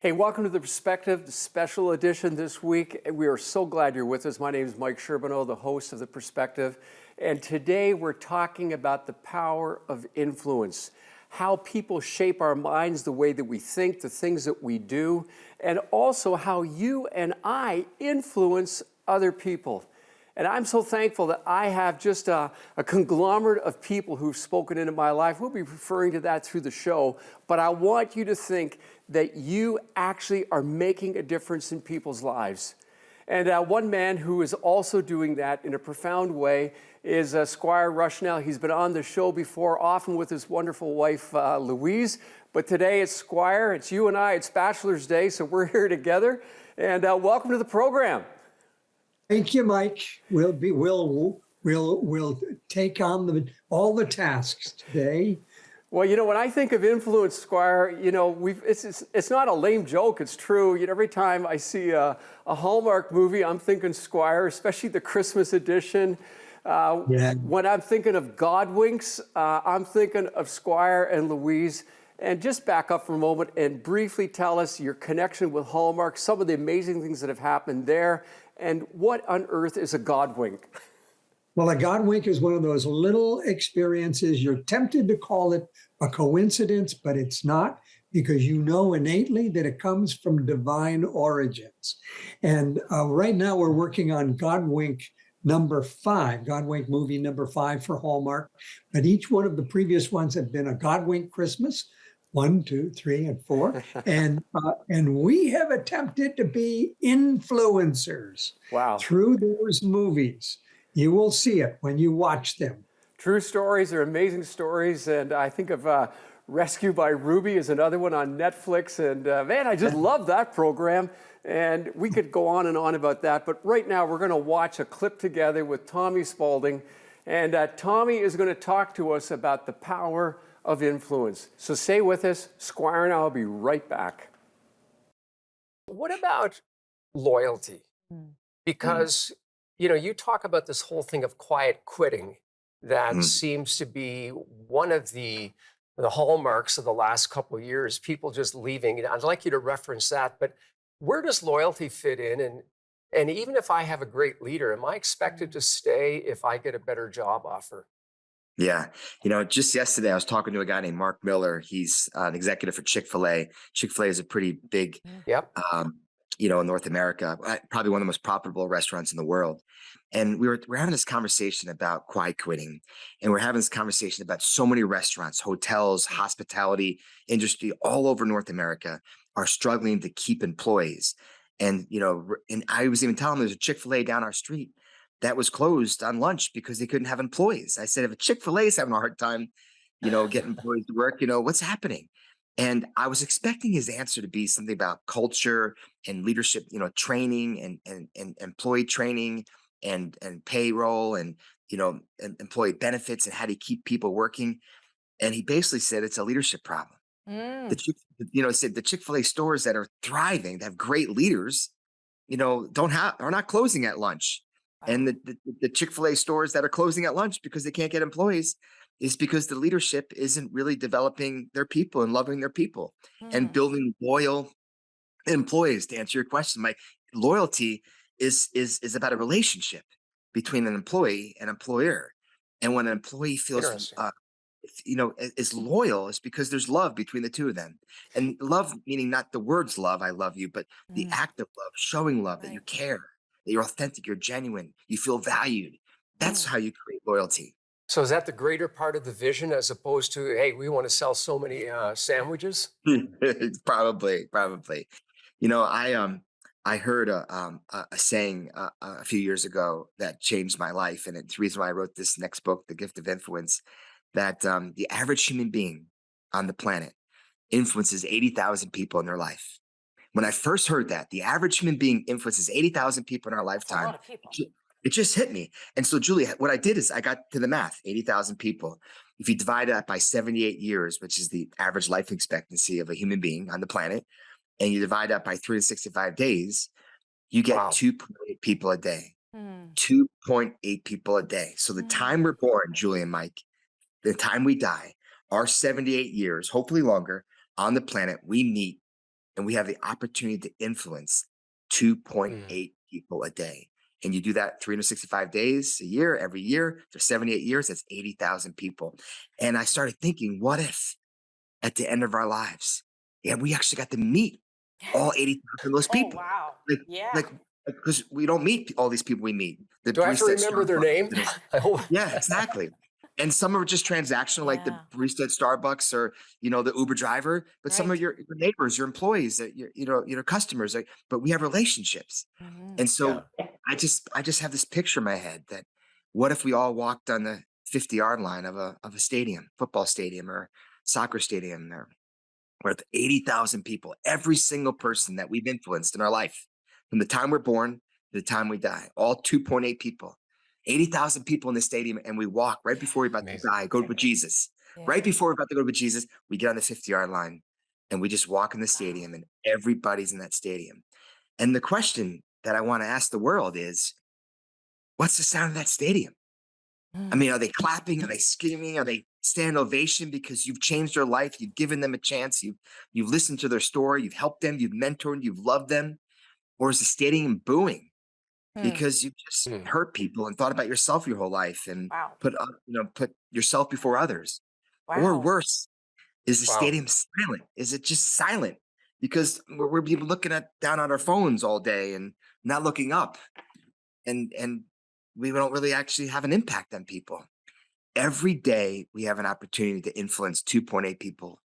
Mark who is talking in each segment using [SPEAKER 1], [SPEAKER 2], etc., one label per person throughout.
[SPEAKER 1] Hey, welcome to The Perspective, the special edition this week. We are so glad you're with us. My name is Mike Sherbino, the host of The Perspective. And today we're talking about the power of influence, how people shape our minds, the way that we think, the things that we do, and also how you and I influence other people. And I'm so thankful that I have just a conglomerate of people who've spoken into my life. We'll be referring to that through the show, but I want you to think that you actually are making a difference in people's lives. And one man who is also doing that in a profound way is SQuire Rushnell. He's been on the show before, often with his wonderful wife, Louise. But today it's Squire, it's you and I, it's Bachelor's Day, so we're here together. And welcome to the program.
[SPEAKER 2] Thank you, Mike. We'll take on all the tasks today.
[SPEAKER 1] Well, you know, when I think of influence, Squire, you know, it's not a lame joke. It's true. You know, every time I see a Hallmark movie, I'm thinking Squire, especially the Christmas edition.
[SPEAKER 2] Yeah.
[SPEAKER 1] When I'm thinking of Godwinks, I'm thinking of Squire and Louise. And just back up for a moment and briefly tell us your connection with Hallmark, some of the amazing things that have happened there, and what on earth is a Godwink?
[SPEAKER 2] Well, a Godwink is one of those little experiences. You're tempted to call it a coincidence, but it's not, because you know innately that it comes from divine origins. And right now we're working on Godwink number 5, Godwink movie number 5 for Hallmark. But each one of the previous ones have been a Godwink Christmas, 1, 2, 3, and 4. And we have attempted to be influencers.
[SPEAKER 1] Wow.
[SPEAKER 2] Through those movies. You will see it when you watch them.
[SPEAKER 1] True stories, they're amazing stories. And I think of Rescue by Ruby is another one on Netflix. And man, I just love that program. And we could go on and on about that. But right now, we're going to watch a clip together with Tommy Spaulding. And Tommy is going to talk to us about the power of influence. So stay with us. Squire and I will be right back.
[SPEAKER 3] What about loyalty? Because, you know, you talk about this whole thing of quiet quitting that seems to be one of the hallmarks of the last couple of years, people just leaving. And I'd like you to reference that, but where does loyalty fit in? And even if I have a great leader, am I expected to stay if I get a better job offer?
[SPEAKER 4] Yeah. You know, just yesterday, I was talking to a guy named Mark Miller. He's an executive for Chick-fil-A. Chick-fil-A is a pretty big,
[SPEAKER 3] Yep.
[SPEAKER 4] in North America, probably one of the most profitable restaurants in the world. And we're having this conversation about quiet quitting. And we're having this conversation about so many restaurants, hotels, hospitality industry all over North America are struggling to keep employees. And, and I was even telling him there's a Chick-fil-A down our street that was closed on lunch because they couldn't have employees. I said, if a Chick-fil-A is having a hard time, getting employees to work, what's happening? And I was expecting his answer to be something about culture and leadership, training and employee training and payroll and, employee benefits and how to keep people working. And he basically said it's a leadership problem. Said the Chick-fil-A stores that are thriving, that have great leaders, are not closing at lunch. And the Chick-fil-A stores that are closing at lunch because they can't get employees is because the leadership isn't really developing their people and loving their people and building loyal employees. To answer your question, my loyalty is about a relationship between an employee and employer. And when an employee feels, is loyal, it's because there's love between the two of them. And love meaning not the words love, I love you, but the act of love, showing love, that you care, that you're authentic, you're genuine, you feel valued. That's how you create loyalty.
[SPEAKER 3] So is that the greater part of the vision as opposed to, hey, we want to sell so many sandwiches?
[SPEAKER 4] Probably. I heard a saying a few years ago that changed my life. And it's the reason why I wrote this next book, The Gift of Influence, that the average human being on the planet influences 80,000 people in their life. When I first heard that, the average human being influences 80,000 people in our lifetime,
[SPEAKER 3] a lot of people.
[SPEAKER 4] It just hit me. And so, Julie, what I did is I got to the math, 80,000 people. If you divide that by 78 years, which is the average life expectancy of a human being on the planet, and you divide that by 365 days, you get 2.8 people a day. 2.8 people a day. So the time we're born, Julie and Mike, the time we die, our 78 years, hopefully longer, on the planet, we meet and we have the opportunity to influence 2.8 people a day. And you do that 365 days a year, every year for 78 years, that's 80,000 people. And I started thinking, what if at the end of our lives, yeah, we actually got to meet all 80,000 of those
[SPEAKER 5] Oh,
[SPEAKER 4] people?
[SPEAKER 5] wow.
[SPEAKER 4] Like,
[SPEAKER 5] Yeah.
[SPEAKER 4] like, because we don't meet all these people we meet. The
[SPEAKER 3] Do I have to
[SPEAKER 4] barista at
[SPEAKER 3] remember their
[SPEAKER 4] Starbucks,
[SPEAKER 3] name? I hope.
[SPEAKER 4] yeah, exactly. And some are just transactional, like the
[SPEAKER 5] Yeah.
[SPEAKER 4] barista at Starbucks or the Uber driver. But some are
[SPEAKER 5] Right.
[SPEAKER 4] your neighbors, your employees, that your customers. Like, but we have relationships,
[SPEAKER 5] Mhm.
[SPEAKER 4] and
[SPEAKER 3] Yeah.
[SPEAKER 4] so I just have this picture in my head that what if we all walked on the 50-yard line of a stadium, football stadium or soccer stadium, or with 80,000 people, every single person that we've influenced in our life, from the time we're born to the time we die, all 2.8 people, 80,000 people in the stadium, and we walk right before we're about to
[SPEAKER 3] Amazing.
[SPEAKER 4] die, go with Jesus. Right
[SPEAKER 5] Yeah.
[SPEAKER 4] before we're about to go with Jesus, we get on the 50-yard line and we just walk in the stadium, and everybody's in that stadium. And the question that I want to ask the world is, what's the sound of that stadium? I
[SPEAKER 5] Mm.
[SPEAKER 4] mean, are they clapping? Are they screaming? Are they standing ovation because you've changed their life? You've given them a chance. You've listened to their story. You've helped them. You've mentored. You've loved them. Or is the stadium booing
[SPEAKER 5] Mm.
[SPEAKER 4] because you just
[SPEAKER 3] Mm.
[SPEAKER 4] hurt people and thought about yourself your whole life and
[SPEAKER 5] Wow.
[SPEAKER 4] put yourself before others? Or
[SPEAKER 5] Wow.
[SPEAKER 4] worse, is the
[SPEAKER 3] Wow.
[SPEAKER 4] stadium silent? Is it just silent because we're people looking down on our phones all day and not looking up, and we don't really actually have an impact on people? Every day we have an opportunity to influence 2.8 people.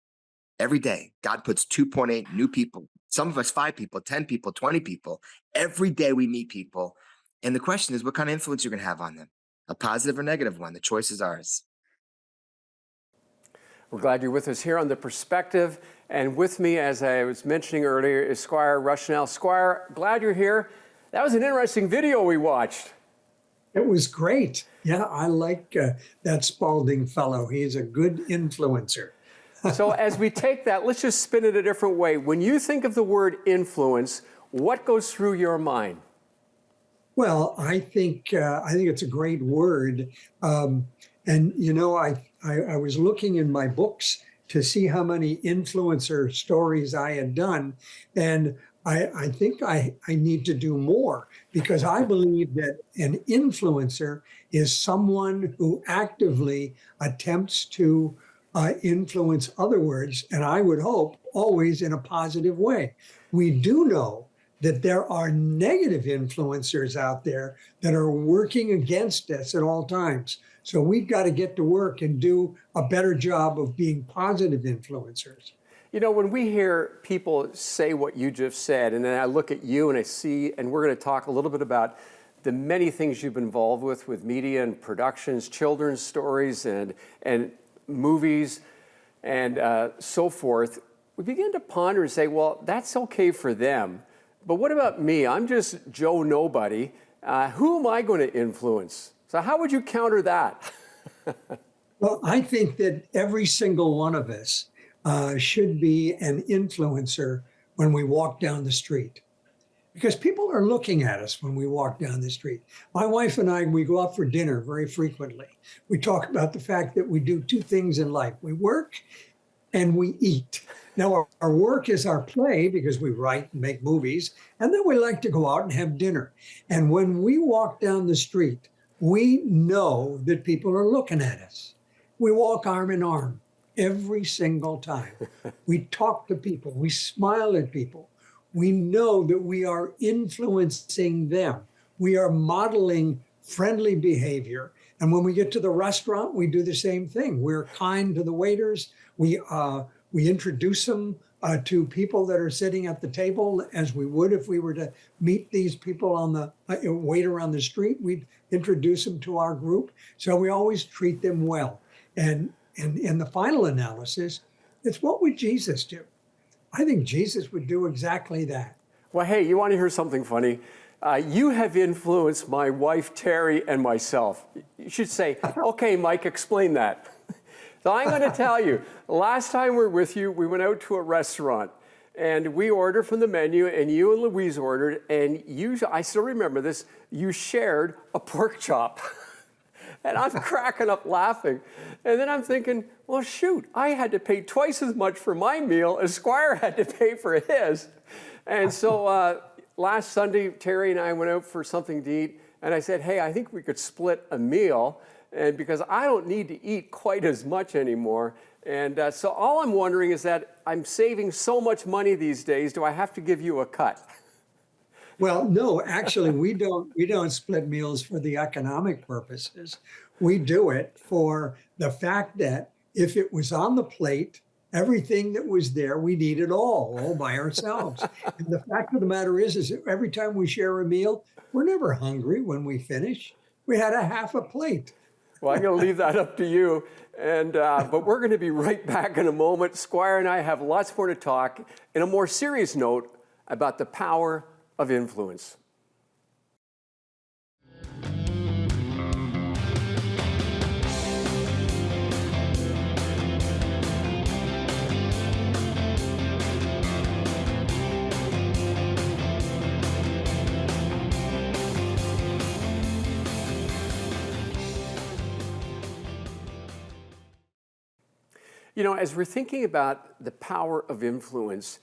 [SPEAKER 4] Every day, God puts 2.8 new people, some of us 5 people, 10 people, 20 people. Every day we meet people. And the question is, what kind of influence you're going to have on them? A positive or negative one? The choice is ours.
[SPEAKER 1] We're glad you're with us here on The Perspective. And with me, as I was mentioning earlier, is SQuire Rushnell. SQuire, glad you're here. That was an interesting video we watched.
[SPEAKER 2] It was great. Yeah, I like that Spaulding fellow. He's a good influencer.
[SPEAKER 1] So as we take that, let's just spin it a different way. When you think of the word influence, what goes through your mind?
[SPEAKER 2] Well, I think it's a great word, and I was looking in my books to see how many influencer stories I had done, and I think I need to do more because I believe that an influencer is someone who actively attempts to influence other words, and I would hope always in a positive way. We do know that there are negative influencers out there that are working against us at all times. So we've got to get to work and do a better job of being positive influencers.
[SPEAKER 1] You know, when we hear people say what you just said, and then I look at you and I see, and we're going to talk a little bit about the many things you've been involved with media and productions, children's stories and movies and so forth, we begin to ponder and say, well, that's okay for them. But what about me? I'm just Joe Nobody. Who am I going to influence? So how would you counter that?
[SPEAKER 2] Well, I think that every single one of us should be an influencer when we walk down the street, because people are looking at us when we walk down the street. My wife and I, we go out for dinner very frequently. We talk about the fact that we do 2 things in life. We work and we eat. Now, our work is our play because we write and make movies, and then we like to go out and have dinner. And when we walk down the street, we know that people are looking at us. We walk arm in arm every single time. We talk to people, we smile at people. We know that we are influencing them. We are modeling friendly behavior. And when we get to the restaurant, we do the same thing. We're kind to the waiters. We introduce them to people that are sitting at the table as we would if we were to meet these people on the waiter on the street. We'd introduce them to our group. So we always treat them well. And in the final analysis, it's what would Jesus do? I think Jesus would do exactly that.
[SPEAKER 1] Well, hey, you want to hear something funny? You have influenced my wife, Terry, and myself. You should say, okay, Mike, explain that. So I'm going to tell you, last time we were with you, we went out to a restaurant and we ordered from the menu and you and Louise ordered, and I still remember this, you shared a pork chop. And I'm cracking up laughing. And then I'm thinking, well, shoot, I had to pay twice as much for my meal as Squire had to pay for his. And so last Sunday, Terry and I went out for something to eat. And I said, hey, I think we could split a meal. And because I don't need to eat quite as much anymore. And so all I'm wondering is that I'm saving so much money these days. Do I have to give you a cut?
[SPEAKER 2] Well, no, actually, we don't split meals for the economic purposes. We do it for the fact that if it was on the plate, everything that was there, we'd eat it all by ourselves. And the fact of the matter is that every time we share a meal, we're never hungry when we finish. We had a half a plate.
[SPEAKER 1] Well, I'm going to leave that up to you. And but we're going to be right back in a moment. Squire and I have lots more to talk in a more serious note about the power of influence. You know, as we're thinking about the power of influence,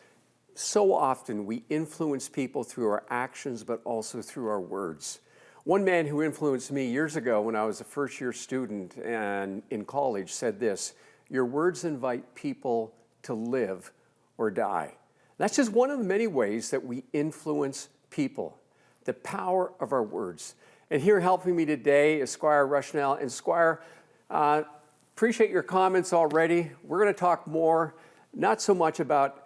[SPEAKER 1] so often we influence people through our actions, but also through our words. One man who influenced me years ago when I was a first-year student and in college said this: your words invite people to live or die. That's just one of the many ways that we influence people, the power of our words. And here helping me today is SQuire Rushnell. And Squire, appreciate your comments already. We're going to talk more, not so much about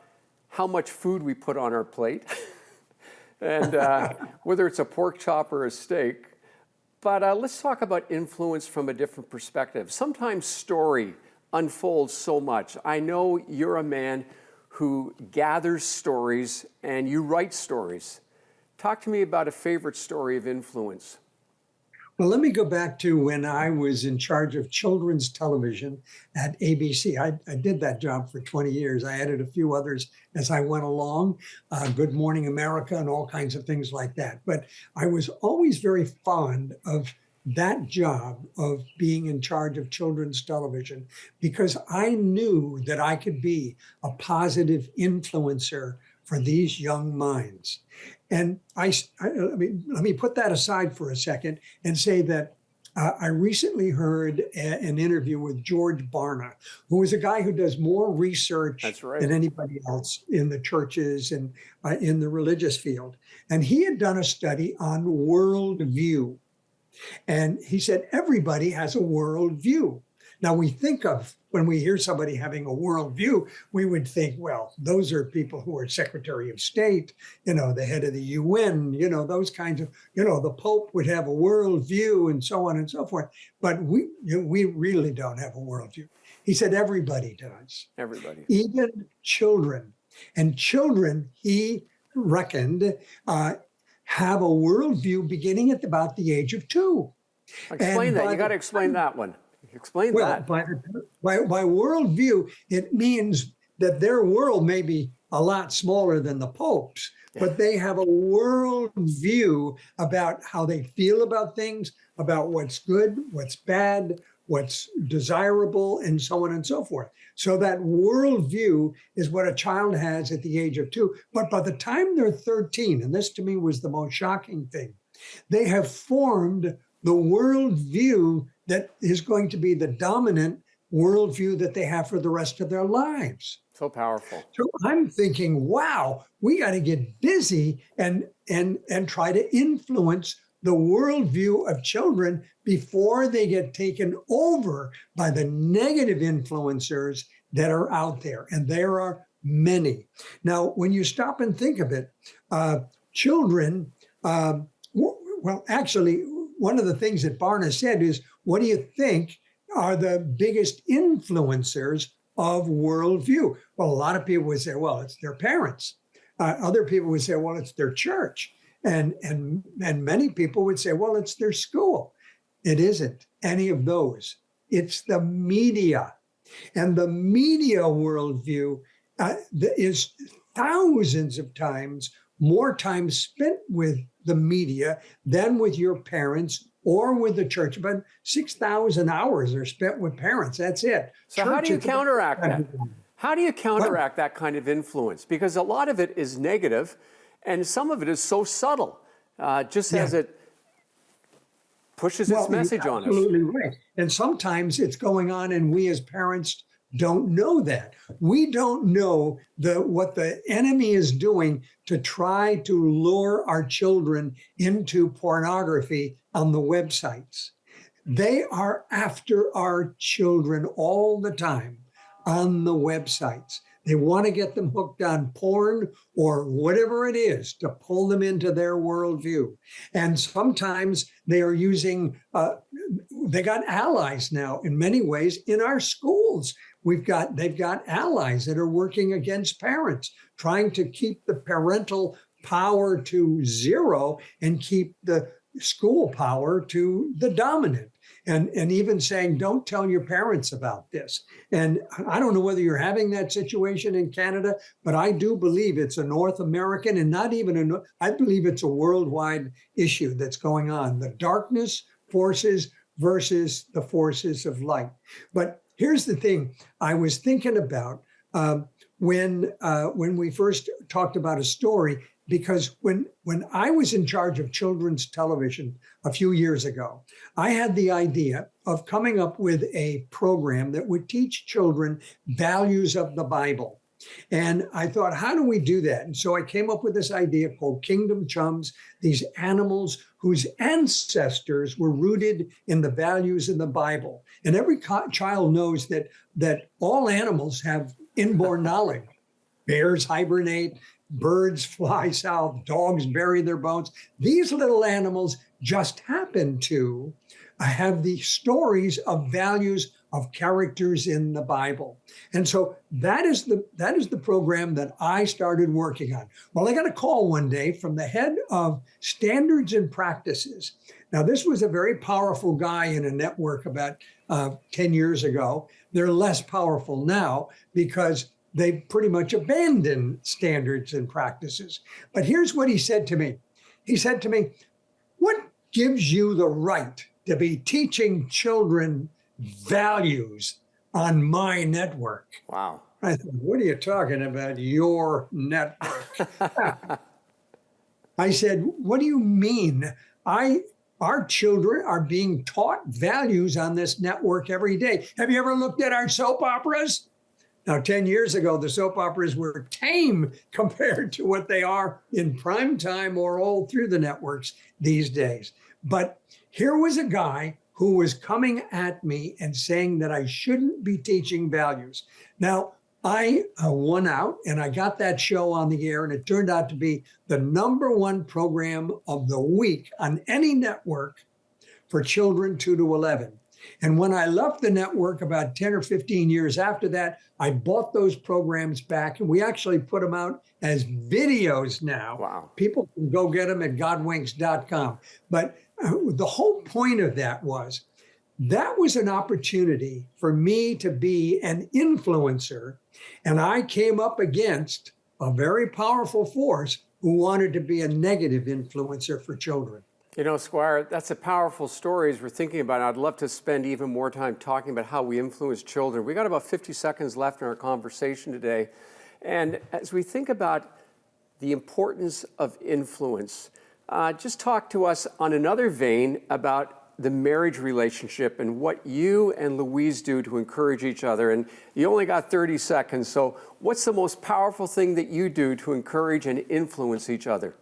[SPEAKER 1] how much food we put on our plate and whether it's a pork chop or a steak, but let's talk about influence from a different perspective. Sometimes story unfolds so much. I know you're a man who gathers stories and you write stories. Talk to me about a favorite story of influence.
[SPEAKER 2] Well, let me go back to when I was in charge of children's television at ABC. I did that job for 20 years. I added a few others as I went along, Good Morning America and all kinds of things like that. But I was always very fond of that job of being in charge of children's television because I knew that I could be a positive influencer for these young minds. And let me put that aside for a second and say that I recently heard an interview with George Barna, who is a guy who does more research than anybody else in the churches and in the religious field. And he had done a study on worldview. And he said, everybody has a worldview. Now we think of, when we hear somebody having a worldview, we would think, well, those are people who are Secretary of State, the head of the UN, those kinds of, the Pope would have a worldview and so on and so forth. But we really don't have a worldview. He said everybody does.
[SPEAKER 1] Everybody. Even
[SPEAKER 2] children. And children, he reckoned, have a worldview beginning at about the age of 2.
[SPEAKER 1] Explain that. You got to explain that one. Explain that.
[SPEAKER 2] By worldview, it means that their world may be a lot smaller than the Pope's, but they have a worldview about how they feel about things, about what's good, what's bad, what's desirable, and so on and so forth. So that worldview is what a child has at the age of 2. But by the time they're 13, and this to me was the most shocking thing, they have formed the worldview that is going to be the dominant worldview that they have for the rest of their lives.
[SPEAKER 1] So powerful.
[SPEAKER 2] So I'm thinking, wow, we got to get busy and try to influence the worldview of children before they get taken over by the negative influencers that are out there. And there are many. Now, when you stop and think of it, children, well, actually, one of the things that Barna said is, what do you think are the biggest influencers of worldview? Well, a lot of people would say, well, it's their parents. Other people would say, well, it's their church. And many people would say, well, it's their school. It isn't any of those. It's the media. And the media worldview is thousands of times more time spent with the media than with your parents or with the church. But 6,000 hours are spent with parents. That's it.
[SPEAKER 1] So how do you
[SPEAKER 2] Church is-
[SPEAKER 1] counteract that? How do you counteract that kind of influence? Because a lot of it is negative, and some of it is so subtle, just as it pushes its message
[SPEAKER 2] you're
[SPEAKER 1] on us.
[SPEAKER 2] absolutely right. And sometimes it's going on, and we as parents don't know that. We don't know what the enemy is doing to try to lure our children into pornography on the websites. They are after our children all the time on the websites. They want to get them hooked on porn or whatever it is to pull them into their worldview. And sometimes they are using, they got allies now in many ways in our schools. They've got allies that are working against parents, trying to keep the parental power to zero and keep the school power to the dominant. And even saying, don't tell your parents about this. And I don't know whether you're having that situation in Canada, but I do believe it's a North American and not even I believe it's a worldwide issue that's going on. The darkness forces versus the forces of light. But here's the thing I was thinking about when we first talked about a story, because when I was in charge of children's television a few years ago, I had the idea of coming up with a program that would teach children values of the Bible. And I thought, how do we do that? And so I came up with this idea called Kingdom Chums, these animals whose ancestors were rooted in the values in the Bible. And every child knows that all animals have inborn knowledge. Bears hibernate, birds fly south, dogs bury their bones. These little animals just happen to have the stories of values of characters in the Bible. And so that is the program that I started working on. Well, I got a call one day from the head of standards and practices. Now, this was a very powerful guy in a network about 10 years ago. They're less powerful now because they pretty much abandoned standards and practices. But here's what he said to me. He said to me, what gives you the right to be teaching children values on my network?
[SPEAKER 1] Wow.
[SPEAKER 2] I thought, what are you talking about, your network? I said, what do you mean? Our children are being taught values on this network every day. Have you ever looked at our soap operas? Now, 10 years ago, the soap operas were tame compared to what they are in prime time or all through the networks these days. But here was a guy who was coming at me and saying that I shouldn't be teaching values. Now, I won out and I got that show on the air, and it turned out to be the #1 program of the week on any network for children 2 to 11. And when I left the network about 10 or 15 years after that, I bought those programs back, and we actually put them out as videos now.
[SPEAKER 1] Wow.
[SPEAKER 2] People can go get them at godwinks.com. But the whole point of that was an opportunity for me to be an influencer. And I came up against a very powerful force who wanted to be a negative influencer for children.
[SPEAKER 1] You know, Squire, that's a powerful story as we're thinking about it. I'd love to spend even more time talking about how we influence children. We got about 50 seconds left in our conversation today. And as we think about the importance of influence, just talk to us on another vein about the marriage relationship and what you and Louise do to encourage each other. And you only got 30 seconds, so what's the most powerful thing that you do to encourage and influence each other?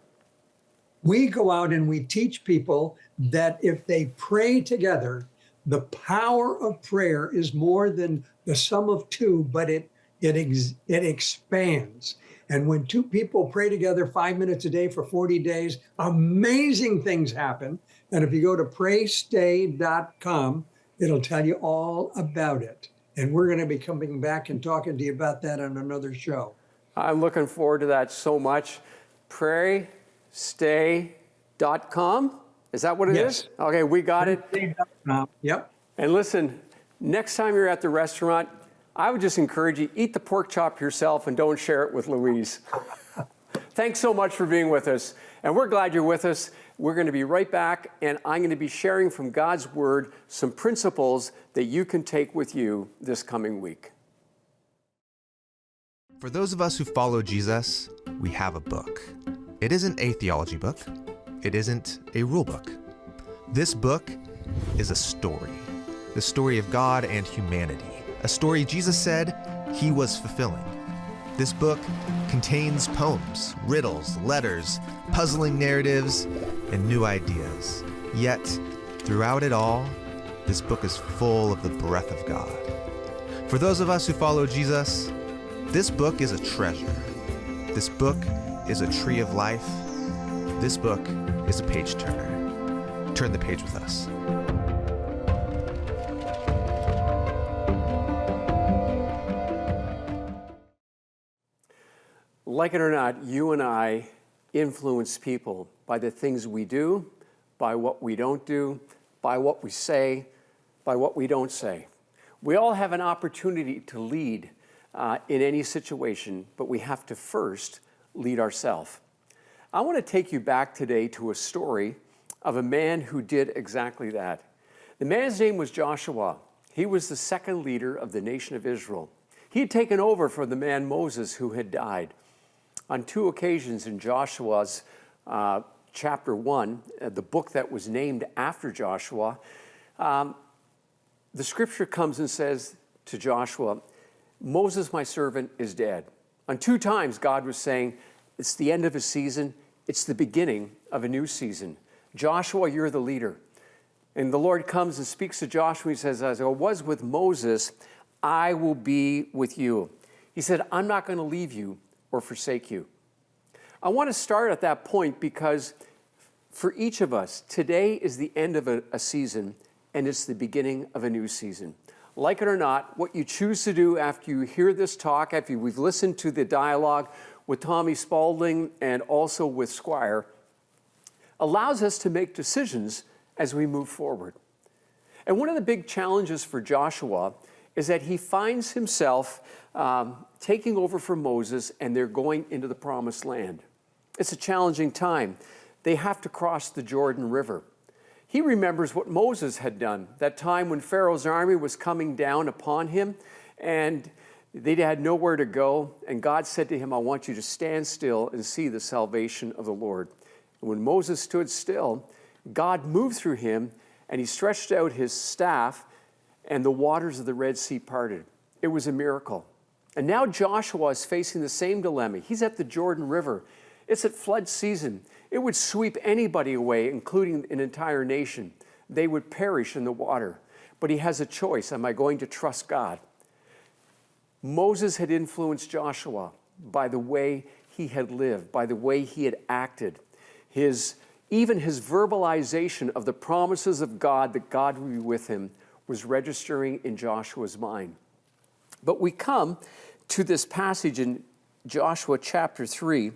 [SPEAKER 2] We go out and we teach people that if they pray together, the power of prayer is more than the sum of two, but it expands. And when two people pray together 5 minutes a day for 40 days, amazing things happen. And if you go to praystay.com, it'll tell you all about it. And we're going to be coming back and talking to you about that on another show.
[SPEAKER 1] I'm looking forward to that so much. Praystay.com? Is that what it is? Okay, we got it.
[SPEAKER 2] Yep.
[SPEAKER 1] And listen, next time you're at the restaurant, I would just encourage you, eat the pork chop yourself and don't share it with Louise. Thanks so much for being with us. And we're glad you're with us. We're going to be right back, and I'm going to be sharing from God's Word some principles that you can take with you this coming week.
[SPEAKER 5] For those of us who follow Jesus, we have a book. It isn't a theology book. It isn't a rule book. This book is a story. The story of God and humanity. A story Jesus said he was fulfilling. This book contains poems, riddles, letters, puzzling narratives, and new ideas. Yet, throughout it all, this book is full of the breath of God. For those of us who follow Jesus, this book is a treasure. This book is a tree of life. This book is a page turner. Turn the page with us.
[SPEAKER 1] Like it or not, you and I influence people by the things we do, by what we don't do, by what we say, by what we don't say. We all have an opportunity to lead in any situation, but we have to first lead ourselves. I want to take you back today to a story of a man who did exactly that. The man's name was Joshua. He was the second leader of the nation of Israel. He had taken over for the man Moses who had died. On two occasions in Joshua's chapter 1, the book that was named after Joshua, the scripture comes and says to Joshua, Moses, my servant, is dead. On two times, God was saying, it's the end of a season. It's the beginning of a new season. Joshua, you're the leader. And the Lord comes and speaks to Joshua. He says, as I was with Moses, I will be with you. He said, I'm not going to leave you or forsake you. I want to start at that point because for each of us, today is the end of a season and it's the beginning of a new season. Like it or not, what you choose to do after you hear this talk, after we've listened to the dialogue with Tommy Spaulding and also with SQuire, allows us to make decisions as we move forward. And one of the big challenges for Joshua is that he finds himself taking over for Moses, and they're going into the promised land. It's a challenging time. They have to cross the Jordan River. He remembers what Moses had done, that time when Pharaoh's army was coming down upon him, and they had nowhere to go, and God said to him, I want you to stand still and see the salvation of the Lord. And when Moses stood still, God moved through him, and he stretched out his staff, and the waters of the Red Sea parted. It was a miracle. And now Joshua is facing the same dilemma. He's at the Jordan River. It's at flood season. It would sweep anybody away, including an entire nation. They would perish in the water. But he has a choice. Am I going to trust God? Moses had influenced Joshua by the way he had lived, by the way he had acted. Even his verbalization of the promises of God, that God would be with him, was registering in Joshua's mind. But we come to this passage in Joshua chapter 3,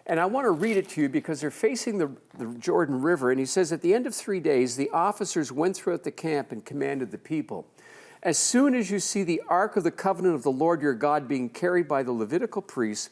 [SPEAKER 1] and I want to read it to you because they're facing the Jordan River, and he says, at the end of 3 days, the officers went throughout the camp and commanded the people, as soon as you see the ark of the covenant of the Lord your God being carried by the Levitical priests,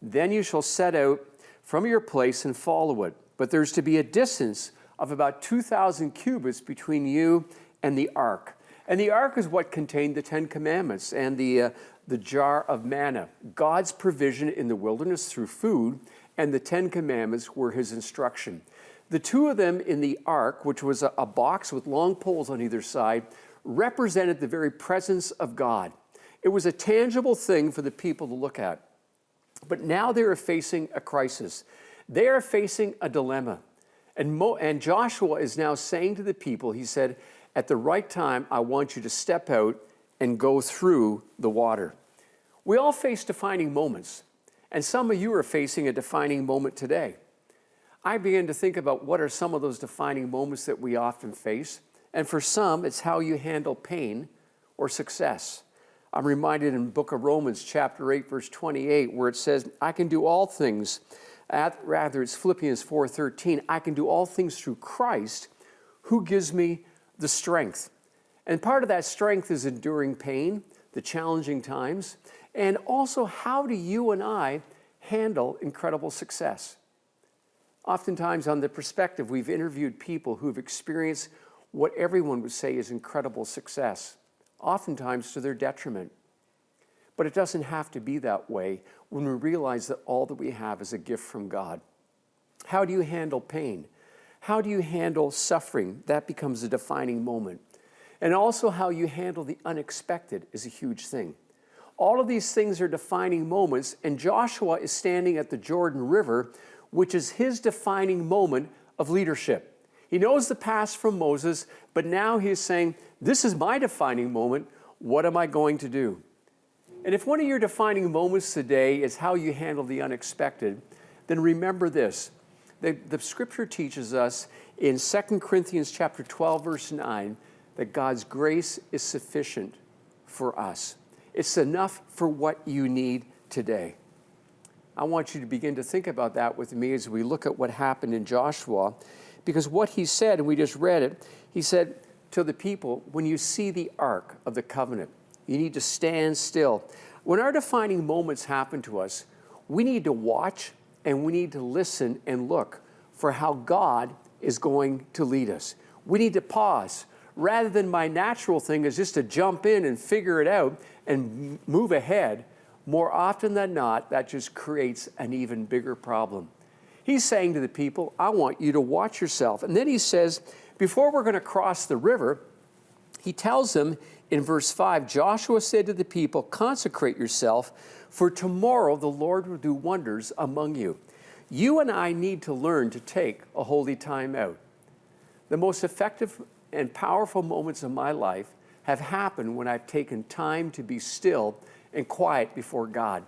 [SPEAKER 1] then you shall set out from your place and follow it. But there's to be a distance of about 2,000 cubits between you and the ark. And the ark is what contained the Ten Commandments and the jar of manna, God's provision in the wilderness through food, and the Ten Commandments were his instruction. The two of them in the ark, which was a box with long poles on either side, represented the very presence of God. It was a tangible thing for the people to look at. But now they are facing a crisis. They are facing a dilemma. And Joshua is now saying to the people, he said, at the right time, I want you to step out and go through the water. We all face defining moments, and some of you are facing a defining moment today. I began to think about what are some of those defining moments that we often face, and for some, it's how you handle pain or success. I'm reminded in the book of Romans, chapter 8, verse 28, where it says, I can do all things, rather it's Philippians 4:13, I can do all things through Christ who gives me the strength. And part of that strength is enduring pain, the challenging times, and also how do you and I handle incredible success? Oftentimes on The Perspective, we've interviewed people who've experienced what everyone would say is incredible success, oftentimes to their detriment. But it doesn't have to be that way when we realize that all that we have is a gift from God. How do you handle pain? How do you handle suffering? That becomes a defining moment. And also how you handle the unexpected is a huge thing. All of these things are defining moments, and Joshua is standing at the Jordan River, which is his defining moment of leadership. He knows the past from Moses, but now he is saying, this is my defining moment. What am I going to do? And if one of your defining moments today is how you handle the unexpected, then remember this. The scripture teaches us in 2 Corinthians chapter 12, verse 9, that God's grace is sufficient for us. It's enough for what you need today. I want you to begin to think about that with me as we look at what happened in Joshua, because what he said, and we just read it, he said to the people, when you see the Ark of the Covenant, you need to stand still. When our defining moments happen to us, we need to watch and we need to listen and look for how God is going to lead us. We need to pause. Rather than my natural thing is just to jump in and figure it out and move ahead, more often than not, that just creates an even bigger problem. He's saying to the people, I want you to watch yourself. And then he says, before we're going to cross the river, he tells them in verse 5, Joshua said to the people, consecrate yourself, for tomorrow the Lord will do wonders among you. You and I need to learn to take a holy time out. The most effective and powerful moments of my life have happened when I've taken time to be still and quiet before God.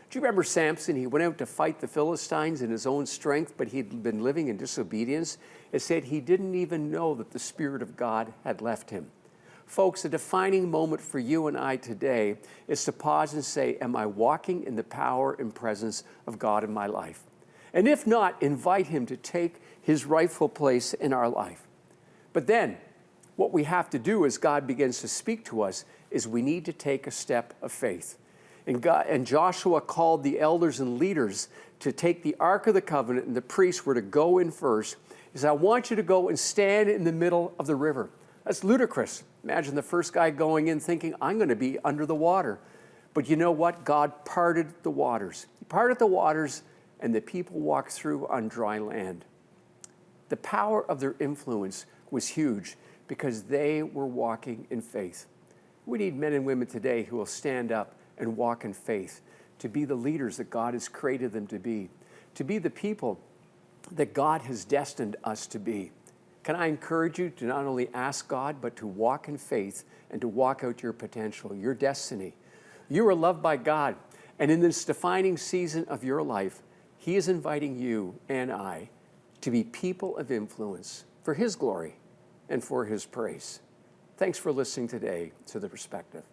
[SPEAKER 1] Do you remember Samson? He went out to fight the Philistines in his own strength, but he'd been living in disobedience. It said he didn't even know that the Spirit of God had left him. Folks, the defining moment for you and I today is to pause and say, am I walking in the power and presence of God in my life? And if not, invite him to take his rightful place in our life. But then, what we have to do as God begins to speak to us is we need to take a step of faith. And Joshua called the elders and leaders to take the Ark of the Covenant, and the priests were to go in first. He said, I want you to go and stand in the middle of the river. That's ludicrous. Imagine the first guy going in thinking, I'm going to be under the water. But you know what? God parted the waters. He parted the waters, and the people walked through on dry land. The power of their influence was huge because they were walking in faith. We need men and women today who will stand up and walk in faith, to be the leaders that God has created them to be the people that God has destined us to be. Can I encourage you to not only ask God, but to walk in faith and to walk out your potential, your destiny. You are loved by God, and in this defining season of your life, He is inviting you and I to be people of influence for His glory and for His praise. Thanks for listening today to The Perspective.